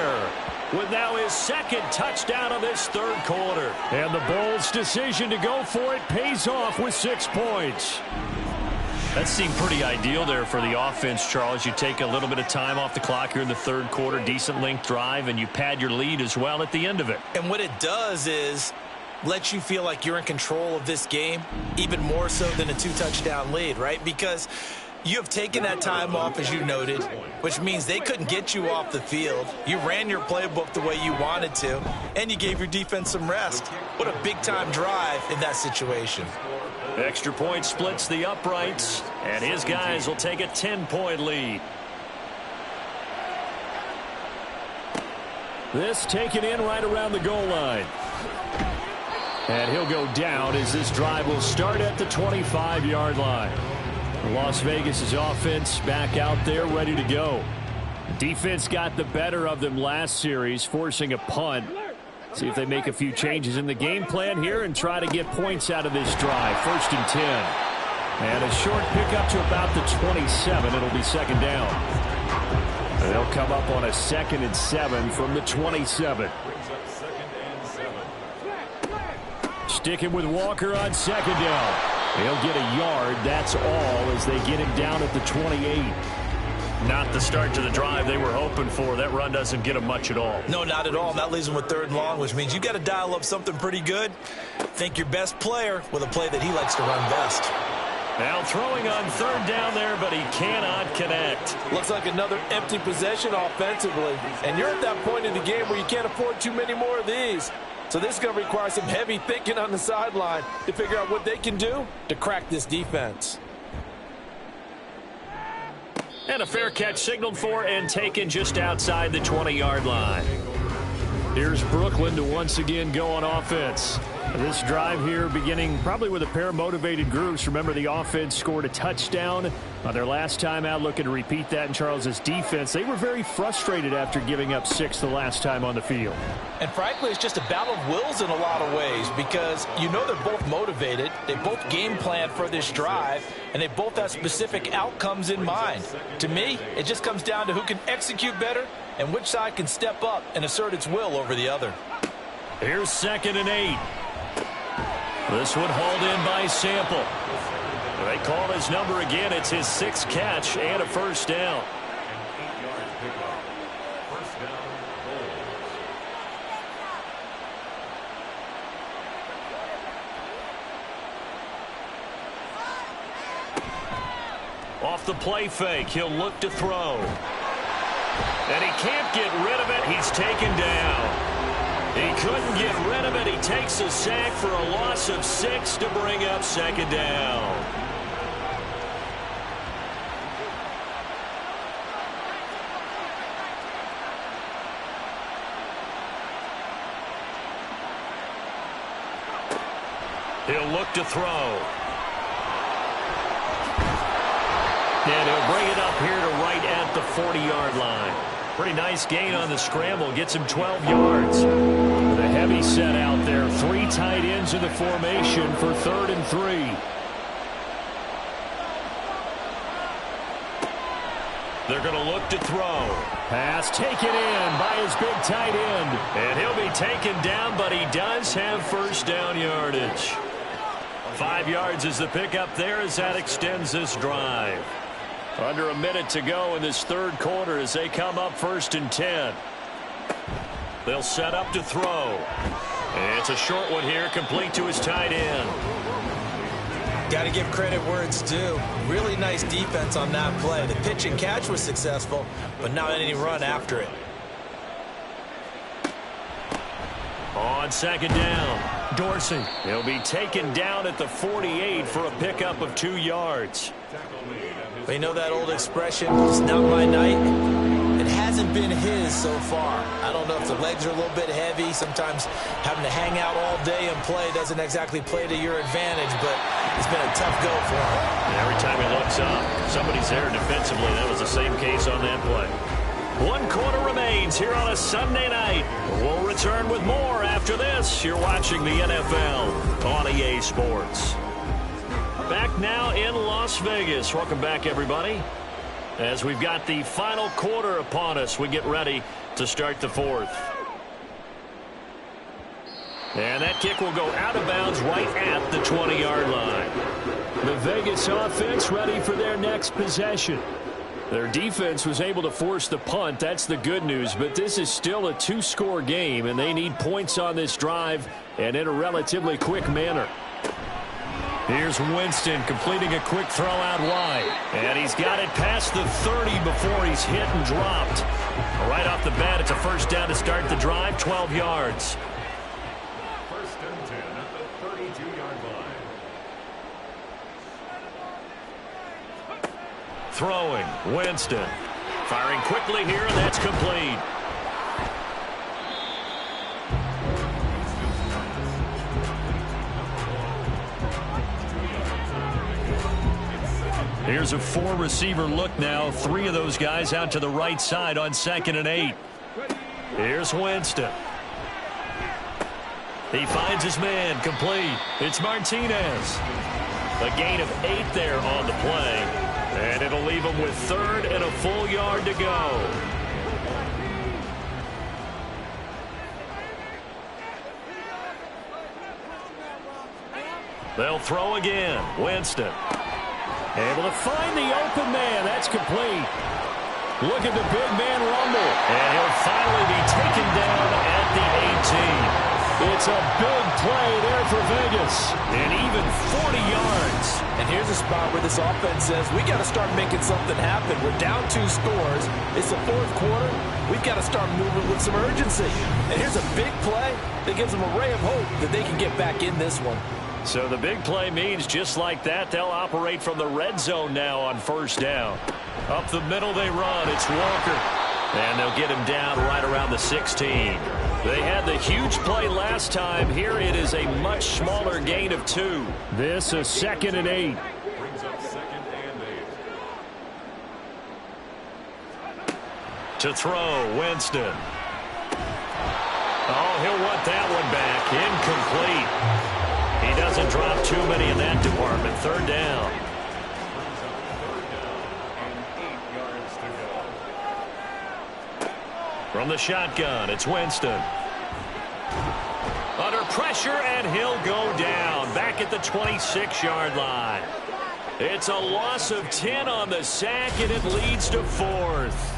S4: With now his 2nd touchdown of this 3rd quarter. And the Bulls' decision to go for it pays off with 6 points. That seemed pretty ideal there for the offense, Charles. You take a little bit of time off the clock here in the 3rd quarter, decent length drive, and you pad your lead as well at the end of it.
S3: And what it does is let you feel like you're in control of this game, even more so than a 2-touchdown lead, right? Because you have taken that time off, as you noted, which means they couldn't get you off the field. You ran your playbook the way you wanted to, and you gave your defense some rest. What a big-time drive in that situation.
S4: Extra point splits the uprights, and his guys will take a 10-point lead. This taken in right around the goal line. And he'll go down as this drive will start at the 25-yard line. Las Vegas' offense back out there ready to go. Defense got the better of them last series, forcing a punt. See if they make a few changes in the game plan here and try to get points out of this drive. 1st and 10. And a short pickup to about the 27. It'll be 2nd down. And they'll come up on a 2nd and 7 from the 27. Sticking with Walker on 2nd down. He'll get a yard. That's all as they get him down at the 28.
S5: Not the start to the drive they were hoping for. That run doesn't get them much at all.
S3: No, not at all. And that leaves them with 3rd and long, which means you got to dial up something pretty good. Think your best player with a play that he likes to run best.
S5: Now throwing on 3rd down there, but he cannot connect.
S3: Looks like another empty possession offensively. And you're at that point in the game where you can't afford too many more of these. So this is going to require some heavy thinking on the sideline to figure out what they can do to crack this defense.
S5: And a fair catch signaled for and taken just outside the 20-yard line.
S4: Here's Brooklyn to once again go on offense. This drive here beginning probably with a pair of motivated groups. Remember, the offense scored a touchdown on their last time out, looking to repeat that in Charles's defense. They were very frustrated after giving up 6 the last time on the field.
S3: And frankly, it's just a battle of wills in a lot of ways because you know they're both motivated. They both game plan for this drive, and they both have specific outcomes in mind. To me, it just comes down to who can execute better and which side can step up and assert its will over the other.
S5: Here's 2nd and 8. This one hauled in by Sample. They call his number again. It's his 6th catch and a 1st down.
S1: An 8-yard pickup. 1st down, goals.
S5: Off the play fake, he'll look to throw. And he can't get rid of it. He's taken down. He couldn't get rid of it. He takes a sack for a loss of 6 to bring up 2nd down. He'll look to throw. And he'll bring it up here to right at the 40-yard line. Pretty nice gain on the scramble. Gets him 12 yards. With a heavy set out there. 3 tight ends in the formation for 3rd and 3. They're going to look to throw.
S4: Pass taken in by his big tight end.
S5: And he'll be taken down, but he does have 1st down yardage. 5 yards is the pickup there as that extends this drive. Under a minute to go in this 3rd quarter as they come up 1st and 10. They'll set up to throw. And it's a short one here, complete to his tight end.
S3: Got to give credit where it's due. Really nice defense on that play. The pitch and catch was successful, but not any run after it.
S5: On 2nd down, Dorsey. He'll be taken down at the 48 for a pickup of 2 yards.
S3: But you know that old expression, it's not my night? It hasn't been his so far. I don't know if the legs are a little bit heavy. Sometimes having to hang out all day and play doesn't exactly play to your advantage, but it's been a tough go for him.
S5: And every time he looks up, somebody's there defensively. That was the same case on that play. 1 quarter remains here on a Sunday night. We'll return with more after this. You're watching the NFL on EA Sports. Back now in Las Vegas. Welcome back, everybody. As we've got the final quarter upon us, we get ready to start the 4th. And that kick will go out of bounds right at the 20-yard line.
S4: The Vegas offense ready for their next possession. Their defense was able to force the punt. That's the good news. But this is still a 2-score game, and they need points on this drive and in a relatively quick manner.
S5: Here's Winston completing a quick throw out wide. And he's got it past the 30 before he's hit and dropped. Right off the bat, it's a 1st down to start the drive, 12 yards.
S1: 1st and 10 at the 32-yard line.
S5: Throwing, Winston. Firing quickly here, and that's complete. Here's a 4-receiver look now. 3 of those guys out to the right side on 2nd and 8. Here's Winston. He finds his man, complete. It's Martinez. A gain of 8 there on the play. And it'll leave him with 3rd and a full yard to go.
S4: They'll throw again. Winston. Able to find the open man. That's complete. Look at the big man rumble. And he'll finally be taken down at the 18. It's a big play there for Vegas. And even 40 yards.
S3: And here's a spot where this offense says, we got to start making something happen. We're down 2 scores. It's the 4th quarter. We've got to start moving with some urgency. And here's a big play that gives them a ray of hope that they can get back in this one.
S4: So the big play means just like that, they'll operate from the red zone now on 1st down. Up the middle they run. It's Walker. And they'll get him down right around the 16. They had the huge play last time. Here it is a much smaller gain of 2.
S5: This is 2nd and 8.
S1: Brings up 2nd and 8.
S4: To throw, Winston. Oh, he'll want that one back. Incomplete. He doesn't drop too many in that department. 3rd down.
S1: Brings up 3rd down and 8 yards to go.
S4: From the shotgun, it's Winston. Under pressure, and he'll go down. Back at the 26-yard line. It's a loss of 10 on the sack, and it leads to 4th.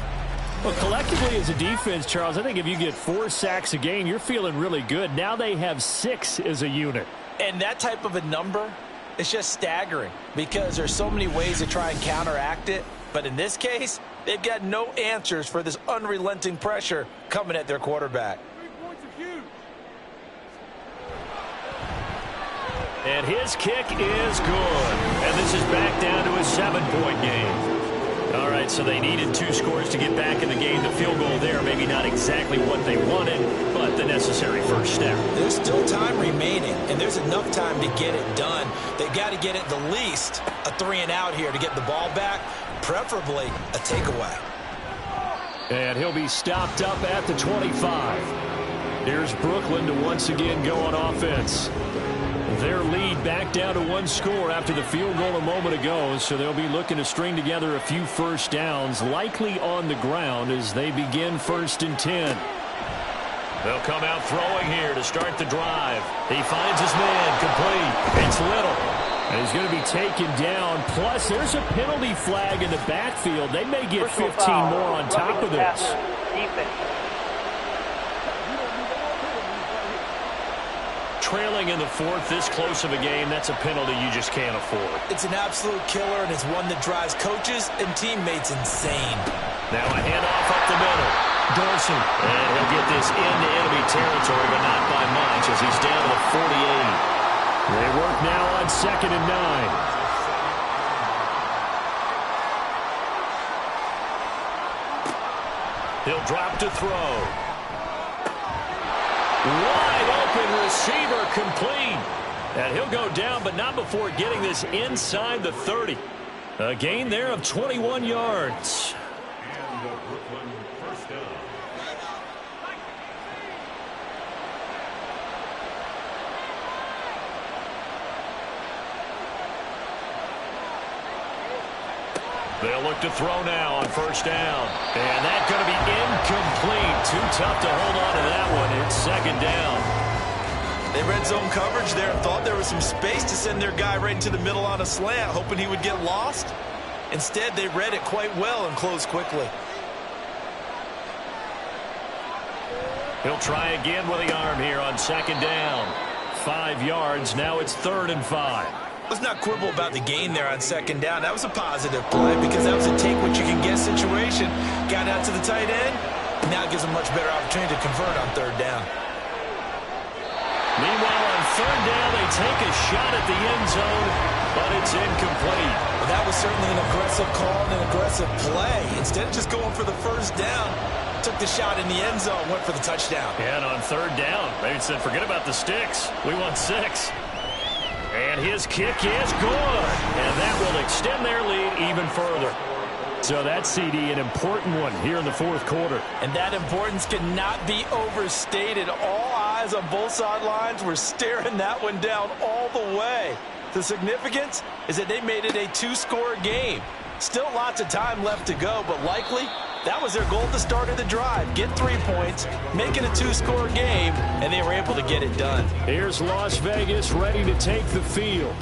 S5: Well, collectively as a defense, Charles, I think if you get 4 sacks a game, you're feeling really good. Now they have 6 as a unit.
S3: And that type of a number, it's just staggering because there's so many ways to try and counteract it. But in this case, they've got no answers for this unrelenting pressure coming at their quarterback.
S4: And his kick is good. And this is back down to a 7-point game. All right, so they needed 2 scores to get back in the game. The field goal there, maybe not exactly what they wanted, but the necessary first step.
S3: There's still time remaining, and there's enough time to get it done. They've got to get it the least a 3-and-out here to get the ball back, preferably a takeaway.
S5: And he'll be stopped up at the 25. Here's Brooklyn to once again go on offense. Their lead back down to 1 score after the field goal a moment ago, so they'll be looking to string together a few first downs, likely on the ground as they begin 1st and 10.
S4: They'll come out throwing here to start the drive. He finds his man, complete. It's Little.
S5: And he's going to be taken down. Plus, there's a penalty flag in the backfield. They may get 15 more on top of this.
S4: Trailing in the 4th, this close of a game, that's a penalty you just can't afford.
S3: It's an absolute killer, and it's one that drives coaches and teammates insane.
S4: Now a handoff up the middle. Dorsey. And he'll get this into enemy territory, but not by much as he's down to the 48.
S5: They work now on 2nd and 9.
S4: He'll drop to throw. Wide open receiver, complete. And he'll go down, but not before getting this inside the 30. A gain there of 21 yards.
S1: And the Brooklyn first down.
S4: They'll look to throw now on 1st down. And that's going to be incomplete. Too tough to hold on to that one. It's 2nd down.
S3: They read zone coverage there and thought there was some space to send their guy right into the middle on a slant, hoping he would get lost. Instead, they read it quite well and closed quickly.
S4: He'll try again with the arm here on 2nd down. 5 yards. Now it's 3rd and 5.
S3: Let's not quibble about the gain there on 2nd down. That was a positive play because that was a take-what-you-can-get situation. Got out to the tight end. Now it gives them a much better opportunity to convert on 3rd down.
S4: Meanwhile, on 3rd down, they take a shot at the end zone, but it's incomplete.
S3: Well, that was certainly an aggressive call and an aggressive play. Instead of just going for the 1st down, took the shot in the end zone, went for the touchdown.
S4: And on 3rd down, they said, forget about the sticks. We want 6. And his kick is good. And that will extend their lead even further.
S5: So that's, CD, an important one here in the 4th quarter.
S3: And that importance cannot be overstated. All eyes on both sidelines were staring that one down all the way. The significance is that they made it a 2-score game. Still lots of time left to go, but likely That was their goal at the start of the drive. Get 3 points, make it a 2-score game, and they were able to get it done.
S4: Here's Las Vegas ready to take the field.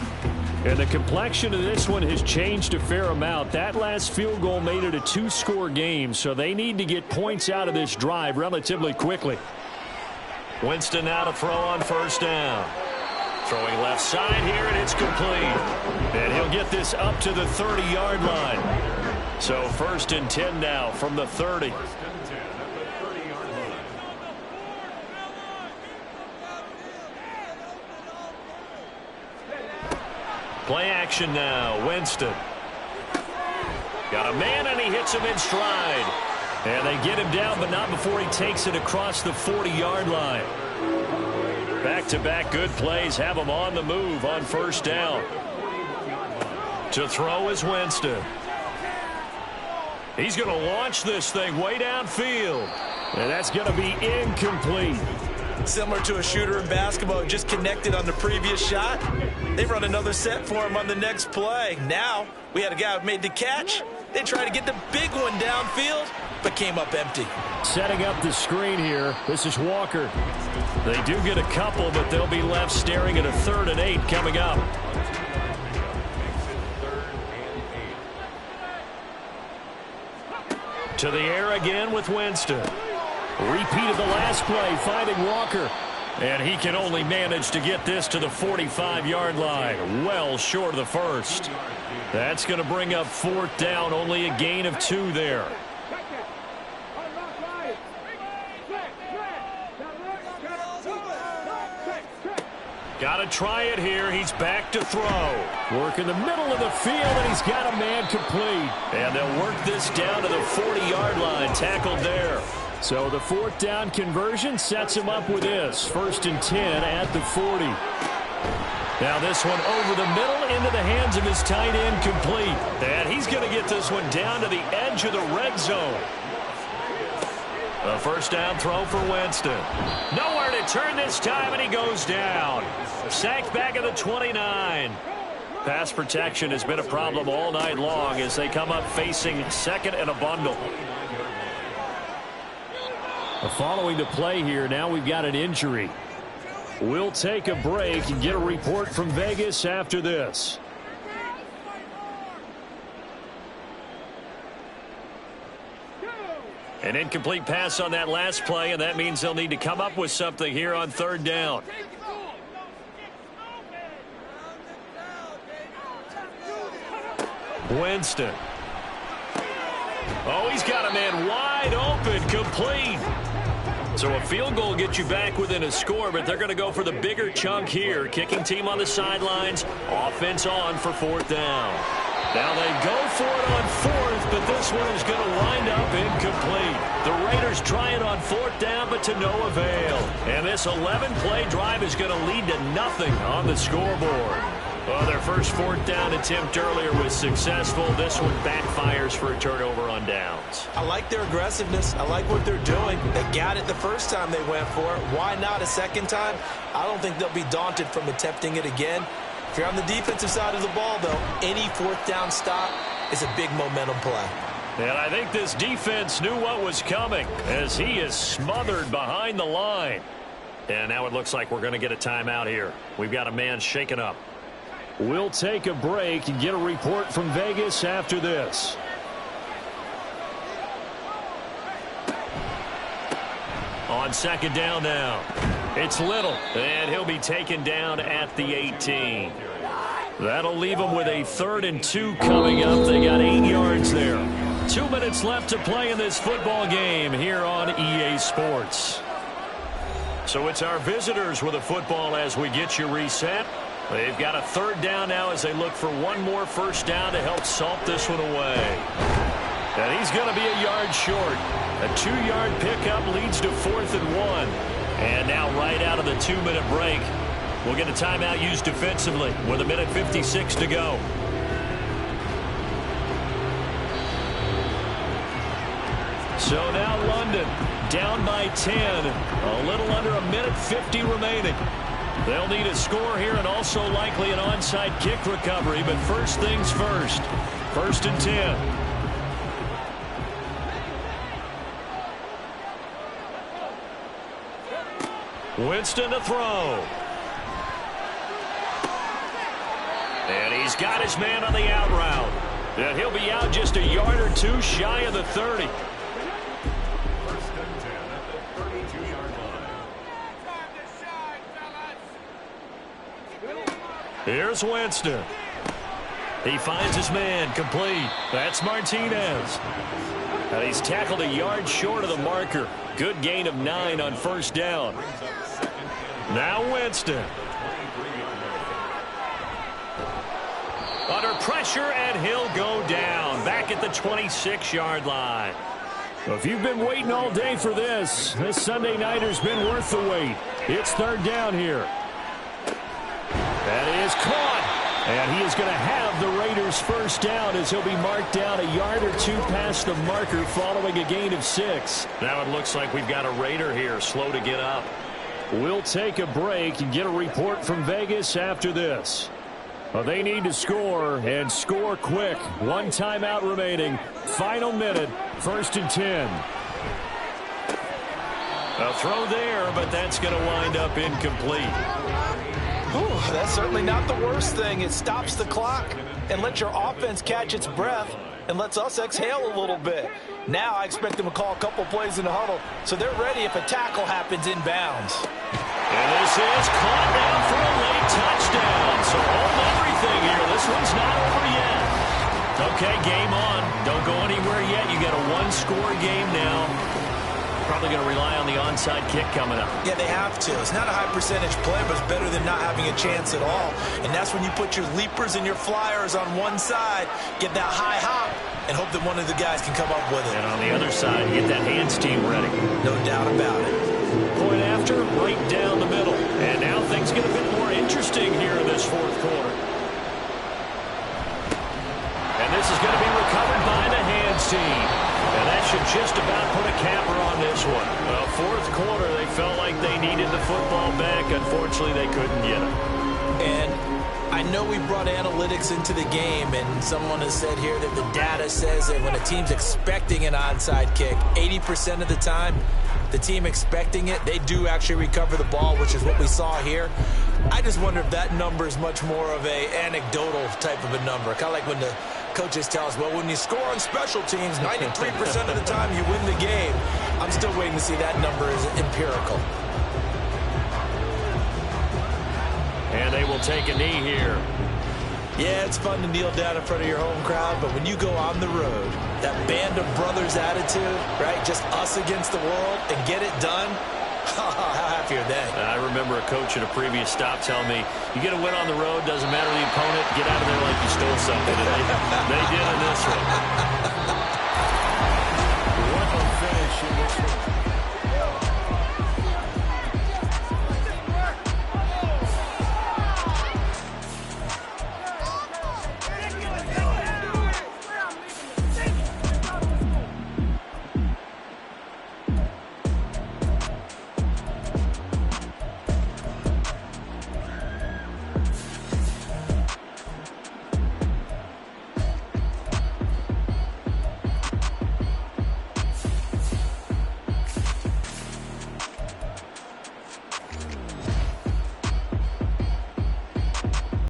S4: And the complexion of this one has changed a fair amount. That last field goal made it a 2-score game, so they need to get points out of this drive relatively quickly.
S5: Winston now to throw on first down. Throwing left side here, and it's complete. And he'll get this up to the 30-yard line. So 1st and 10 now from the 30. Play action now. Winston. Got a man, and he hits him in stride. And they get him down, but not before he takes it across the 40-yard line. Back-to-back good plays have him on the move on first down. To throw is Winston. He's going to launch this thing way downfield.
S4: And that's going to be incomplete.
S3: Similar to a shooter in basketball, just connected on the previous shot. They run another set for him on the next play. Now, we had a guy who made the catch. They tried to get the big one downfield, but came up empty.
S4: Setting up the screen here. This is Walker.
S5: They do get a couple, but they'll be left staring at a 3rd and 8 coming up. To the air again with Winston.
S4: Repeat of the last play, finding Walker.
S5: And he can only manage to get this to the 45-yard line. Well short of the first. That's going to bring up 4th down. Only a gain of 2 there. Got to try it here. He's back to throw.
S4: Work in the middle of the field, and he's got a man complete.
S5: And they'll work this down to the 40-yard line. Tackled there.
S4: So the 4th down conversion sets him up with this. 1st and 10 at the 40.
S5: Now this one over the middle into the hands of his tight end, complete. And he's going to get this one down to the edge of the red zone. A 1st down throw for Winston. Nowhere to turn this time, and he goes down. Sacked back at the 29. Pass protection has been a problem all night long as they come up facing 2nd and a bundle.
S4: Following the play here, now we've got an injury. We'll take a break and get a report from Vegas after this.
S5: An incomplete pass on that last play, and that means they'll need to come up with something here on 3rd down. Winston. Oh, he's got a man wide open, complete. So a field goal gets you back within a score, but they're going to go for the bigger chunk here. Kicking team on the sidelines, offense on for 4th down. Now they go for it on 4th, but this one is going to wind up incomplete. The Raiders try it on 4th down, but to no avail. And this 11-play drive is going to lead to nothing on the scoreboard. Well, their first 4th down attempt earlier was successful. This one backfires for a turnover on downs.
S3: I like their aggressiveness. I like what they're doing. They got it the first time they went for it. Why not a second time? I don't think they'll be daunted from attempting it again. If you're on the defensive side of the ball, though, any 4th down stop is a big momentum play.
S5: And I think this defense knew what was coming as he is smothered behind the line. And now it looks like we're going to get a timeout here. We've got a man shaken up.
S4: We'll take a break and get a report from Vegas after this.
S5: On 2nd down now, it's Little, and he'll be taken down at the 18. That'll leave them with a 3rd and 2 coming up. They got 8 yards there. 2 minutes left to play in this football game here on EA Sports. So it's our visitors with a football as we get you reset. They've got a 3rd down now as they look for one more 1st down to help salt this one away. And he's going to be a yard short. A 2-yard pickup leads to 4th and 1. And now right out of the 2-minute break, we'll get a timeout used defensively with 1:56 to go. So now London down by 10. A little under 1:50 remaining. They'll need a score here and also likely an onside kick recovery. But first things first. 1st and 10.
S4: Winston to throw. And he's got his man on the out route. And he'll be out just a yard or two shy of the 30.
S1: First and 10 at the 32-yard line.
S4: Here's Winston. He finds his man complete. That's Martinez. And he's tackled a yard short of the marker. Good gain of 9 on first down. Now Winston. Under pressure, and he'll go down. Back at the 26-yard line.
S5: Well, if you've been waiting all day for this Sunday nighter's been worth the wait. It's third down here. That is caught. And he is going to have the Raiders first down as he'll be marked down a yard or two past the marker following a gain of 6.
S4: Now it looks like we've got a Raider here, slow to get up.
S5: We'll take a break and get a report from Vegas after this. Well, they need to score, and score quick. One timeout remaining. Final minute, 1st and 10.
S4: A throw there, but that's going to wind up incomplete.
S3: Ooh, that's certainly not the worst thing. It stops the clock and lets your offense catch its breath and lets us exhale a little bit. Now I expect them to call a couple plays in the huddle, so they're ready if a tackle happens inbounds.
S4: And this is caught now for a late touchdown. So hold everything here. This one's not over yet. Okay, game on. Don't go anywhere yet. You got a one-score game now. Probably going to rely on the onside kick coming up.
S3: Yeah, they have to. It's not a high percentage play, but it's better than not having a chance at all. And that's when you put your leapers and your flyers on one side, get that high hop, and hope that one of the guys can come up with it.
S4: And on the other side, get that hands team ready.
S3: No doubt about it.
S4: Point after, right down the middle. And now things get a bit more interesting here in this fourth quarter. And this is going to be recovered by the hands team. And that should just about put a capper on this one. Well, fourth quarter, they felt like they needed the football back. Unfortunately, they couldn't get it.
S3: And I know we brought analytics into the game, and someone has said here that the data says that when a team's expecting an onside kick, 80% of the time, the team expecting it, they do actually recover the ball, which is what we saw here. I just wonder if that number is much more of a anecdotal type of a number. Kind of like when the coaches tell us, well, when you score on special teams, 93% of the time you win the game. I'm still waiting to see that number is empirical.
S4: And they will take a knee here.
S3: Yeah, it's fun to kneel down in front of your home crowd, but when you go on the road, that band of brothers attitude, right, just us against the world, and get it done, how happy are they?
S4: I remember a coach at a previous stop telling me, you get a win on the road, doesn't matter the opponent, get out of there like you stole something. And they did in this one.
S5: What a finish in this one.